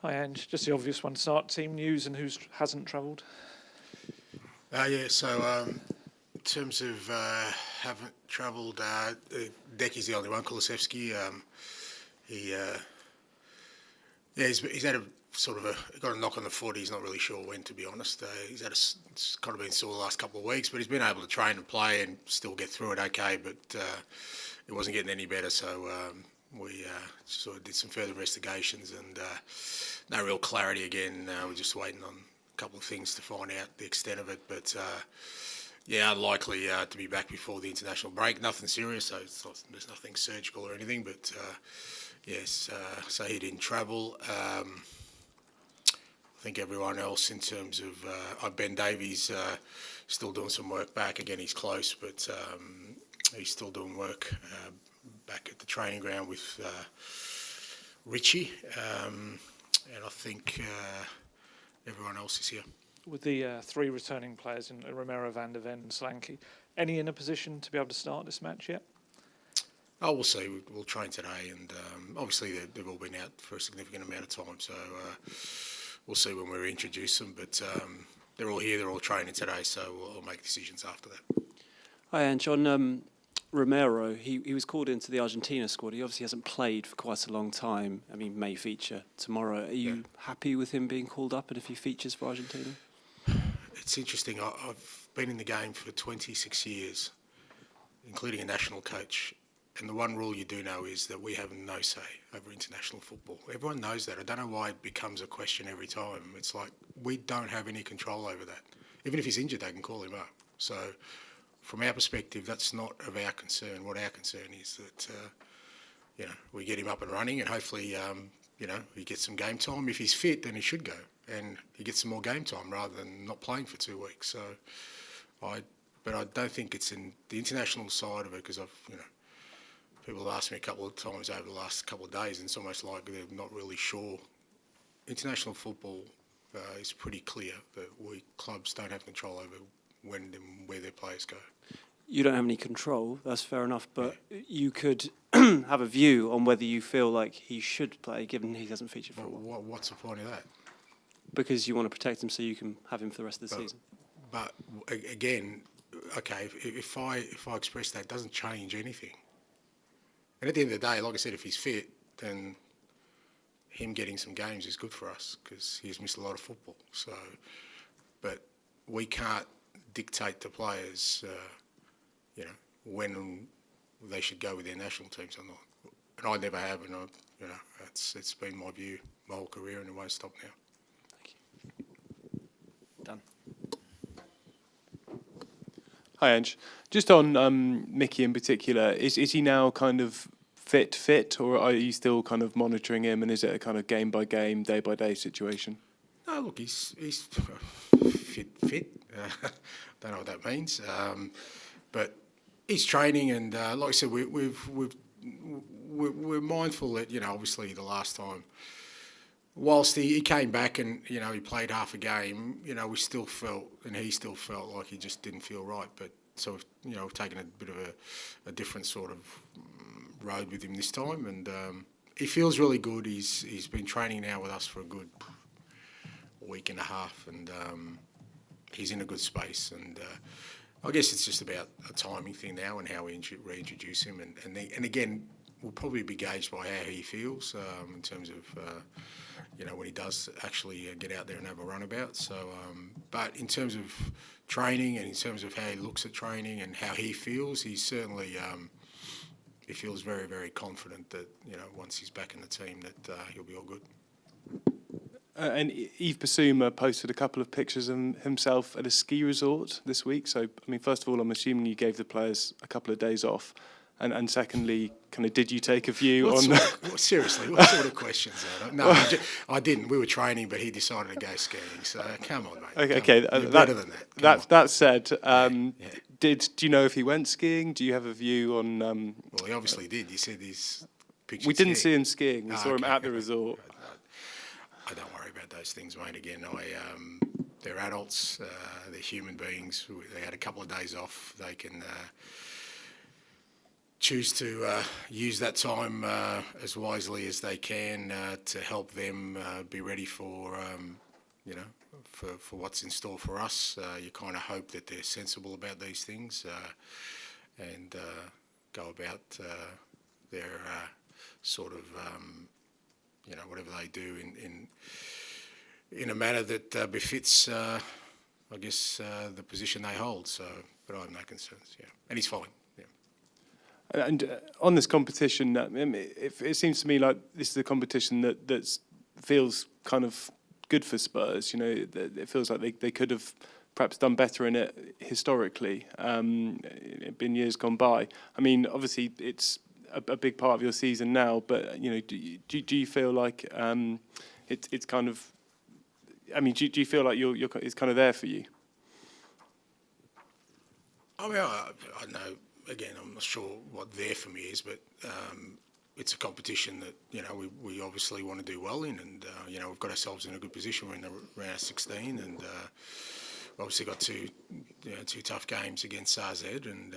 Hi, Ange. Just the obvious one to start. Team news and who hasn't travelled. In terms of haven't travelled, Decky's the only one. Kulusevski, he's had a sort of got a knock on the foot. He's not really sure when, to be honest. It's kind of been sore the last couple of weeks, but he's been able to train and play and still get through it okay. But it wasn't getting any better, so we sort of did some further investigations and no real clarity again. We're just waiting on a couple of things to find out the extent of it, but unlikely to be back before the international break. Nothing serious, so there's nothing surgical or anything, but so he didn't travel. I think everyone else in terms of Ben Davies still doing some work back. Again, he's close, but he's still doing work back at the training ground with Richie, and I think everyone else is here. With the three returning players in Romero, Van der Ven and Solanke, any in a position to be able to start this match yet? Oh, we'll see. We'll train today, and obviously they've all been out for a significant amount of time, so we'll see when we introduce them. But they're all here, they're all training today, so we'll make decisions after that. Hi, Ange. On Romero, he was called into the Argentina squad. He obviously hasn't played for quite a long time. I mean, may feature tomorrow. Are you happy with him being called up and if he features for Argentina? It's interesting. I've been in the game for 26 years, including a national coach. And the one rule you do know is that we have no say over international football. Everyone knows that. I don't know why it becomes a question every time. It's like we don't have any control over that. Even if he's injured, they can call him up. So from our perspective, that's not of our concern. What our concern is that, we get him up and running and hopefully, he gets some game time. If he's fit, then he should go. And he gets some more game time rather than not playing for 2 weeks. So, but I don't think it's in the international side of it because people have asked me a couple of times over the last couple of days, and it's almost like they're not really sure. International football is pretty clear that clubs don't have control over when and where their players go. You don't have any control, that's fair enough, but you could have a view on whether you feel like he should play, given he hasn't featured for a while. What's the point of that? Because you want to protect him so you can have him for the rest of the season. But again, okay, if I express that, it doesn't change anything. And at the end of the day, like I said, if he's fit, then him getting some games is good for us because he's missed a lot of football. So, but we can't dictate to players, when they should go with their national teams or not. And I never have, and it's been my view my whole career, and it won't stop now. Thank you. Done. Hi, Ange. Just on Mickey in particular, is he now kind of fit, or are you still kind of monitoring him, and is it a kind of game-by-game, day-by-day situation? No, look, he's fit. Don't know what that means, but he's training, and like I said, we're mindful that obviously the last time, whilst he came back and he played half a game, we still felt, and he still felt like he just didn't feel right. But so we've taken a bit of a different sort of road with him this time, and he feels really good. He's been training now with us for a good week and a half, and he's in a good space. And I guess it's just about a timing thing now and how we reintroduce him. And again, we'll probably be gauged by how he feels in terms of when he does actually get out there and have a runabout. So, but in terms of training and in terms of how he looks at training and how he feels, he's certainly he feels very, very confident that once he's back in the team that he'll be all good. And Yves Bissouma posted a couple of pictures of himself at a ski resort this week. So, I mean, first of all, I'm assuming you gave the players a couple of days off. And secondly, kind of, did you take a view on... Seriously, what sort of questions are that? No, I didn't. We were training, but he decided to go skiing. So, come on, mate. Okay, better than that. That said, do you know if he went skiing? Do you have a view on... Well, he obviously did. You said these pictures. We didn't see him skiing. We saw him at the resort. I don't worry about those things, mate. Again, they're adults. They're human beings. They had a couple of days off. They can... choose to use that time as wisely as they can to help them be ready for, for what's in store for us. You kind of hope that they're sensible about these things and go about their sort of, whatever they do in a manner that befits, I guess, the position they hold. So, but I have no concerns. Yeah, and he's fine. Yeah. And on this competition, it seems to me like this is a competition that feels kind of good for Spurs. You know, it feels like they could have perhaps done better in it historically. It's been years gone by. I mean, obviously it's a big part of your season now, but you know, do you feel like it's kind of? I mean, do you feel like it's kind of there for you? I mean, I know. Again, I'm not sure what there for me is, but it's a competition that we obviously want to do well in, and we've got ourselves in a good position. We're in the round of 16, and obviously got two tough games against RZ, and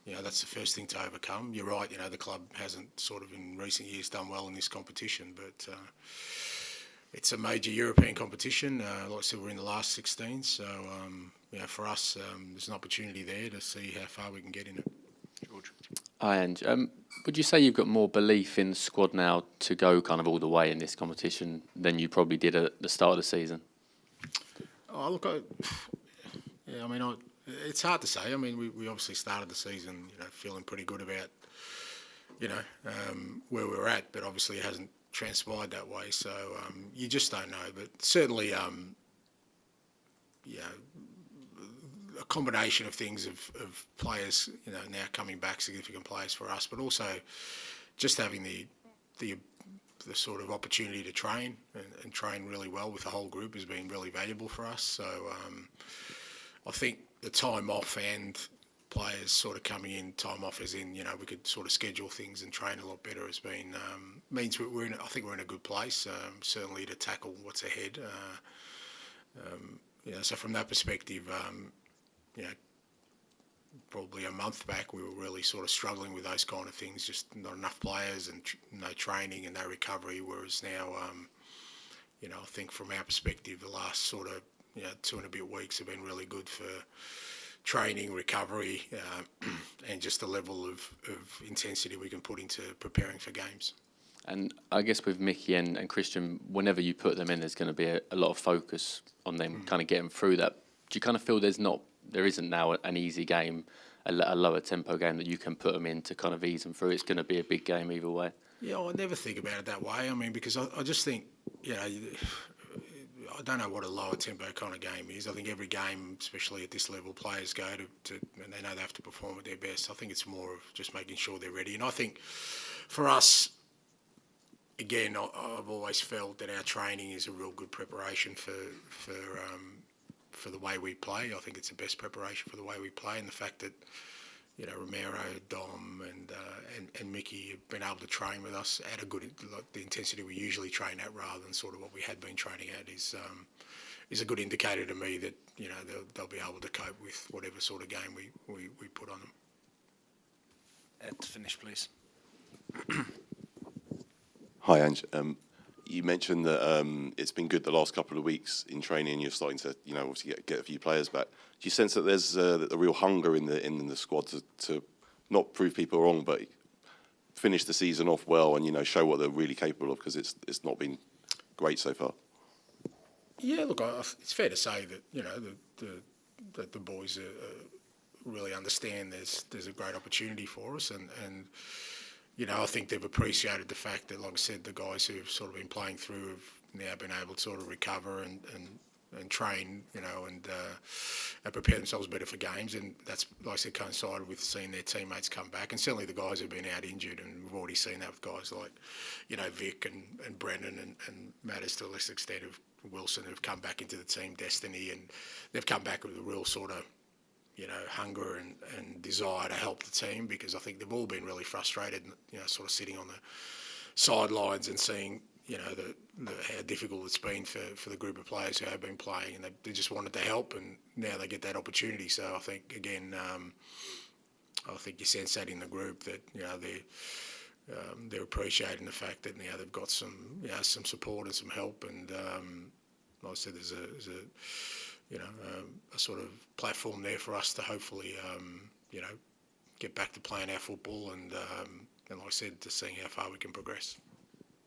that's the first thing to overcome. You're right. The club hasn't sort of in recent years done well in this competition, but it's a major European competition. Like I said, we're in the last 16, so for us, there's an opportunity there to see how far we can get in it. George. Hi, Ange. Would you say you've got more belief in the squad now to go kind of all the way in this competition than you probably did at the start of the season? Oh, look, it's hard to say. I mean, we obviously started the season, feeling pretty good about, where we're at, but obviously it hasn't transpired that way. So you just don't know. But certainly, a combination of things of players, now coming back, significant players for us, but also just having the sort of opportunity to train and train really well with the whole group has been really valuable for us. So I think the time off and players sort of coming in, time off as in, we could sort of schedule things and train a lot better has been, means I think we're in a good place, certainly to tackle what's ahead. So from that perspective, probably a month back we were really sort of struggling with those kind of things, just not enough players and no training and no recovery, whereas now, I think from our perspective the last sort of 2 and a bit weeks have been really good for training, recovery, and just the level of intensity we can put into preparing for games. And I guess with Mickey and Christian, whenever you put them in, there's going to be a lot of focus on them kind of getting through that. Do you kind of feel there isn't now an easy game, a lower tempo game that you can put them in to kind of ease them through? It's going to be a big game either way. Yeah, I never think about it that way. I mean, because I just think, I don't know what a lower tempo kind of game is. I think every game, especially at this level, players go to and they know they have to perform at their best. I think it's more of just making sure they're ready. And I think for us, again, I've always felt that our training is a real good preparation for the way we play. I think it's the best preparation for the way we play, and the fact that Romero, Dom, and Mickey have been able to train with us at the intensity we usually train at, rather than sort of what we had been training at, is a good indicator to me that they'll be able to cope with whatever sort of game we put on them. Ed, finish, please. Hi, Ange. You mentioned that it's been good the last couple of weeks in training. You're starting to, obviously get a few players back. Do you sense that there's a real hunger in the squad to not prove people wrong, but finish the season off well and show what they're really capable of? Because it's not been great so far. Yeah, look, it's fair to say that that the boys really understand there's a great opportunity for us, and I think they've appreciated the fact that, like I said, the guys who've sort of been playing through have now been able to sort of recover and train, and prepare themselves better for games. And that's, like I said, coincided with seeing their teammates come back. And certainly the guys who've been out injured, and we've already seen that with guys like, Vic and Brennan and Matters to a lesser extent of Wilson, who've come back into the team, Destiny, and they've come back with a real sort of hunger and desire to help the team, because I think they've all been really frustrated, sort of sitting on the sidelines and seeing, how difficult it's been for the group of players who have been playing, and they just wanted to help, and now they get that opportunity. So I think, again, I think you sense that in the group that they're appreciating the fact that they've got some support and some help, and like I said, there's a sort of platform there for us to hopefully get back to playing our football, and like I said, to seeing how far we can progress.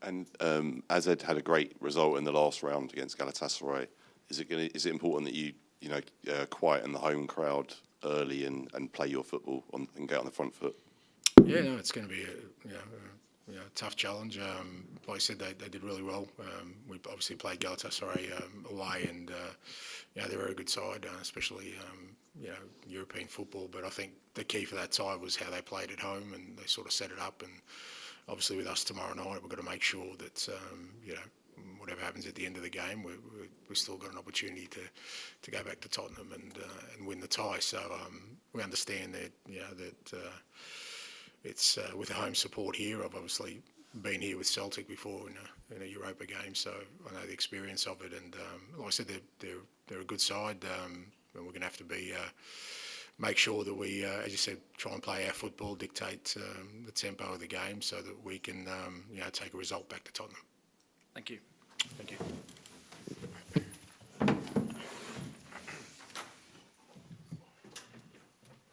And Azed had a great result in the last round against Galatasaray. Is it important that you quieten the home crowd early and play your football and get on the front foot? Yeah, no, it's going to be a tough challenge. Like I said, they did really well. We obviously played Galatasaray away, and they're a very good side, especially European football. But I think the key for that tie was how they played at home, and they sort of set it up. And obviously, with us tomorrow night, we've got to make sure that whatever happens at the end of the game, we've still got an opportunity to go back to Tottenham and win the tie. So we understand that it's with the home support here. I've obviously been here with Celtic before in a Europa game, so I know the experience of it. And like I said, they're a good side, and we're going to have to make sure that we, as you said, try and play our football, dictate the tempo of the game, so that we can take a result back to Tottenham. Thank you. Thank you.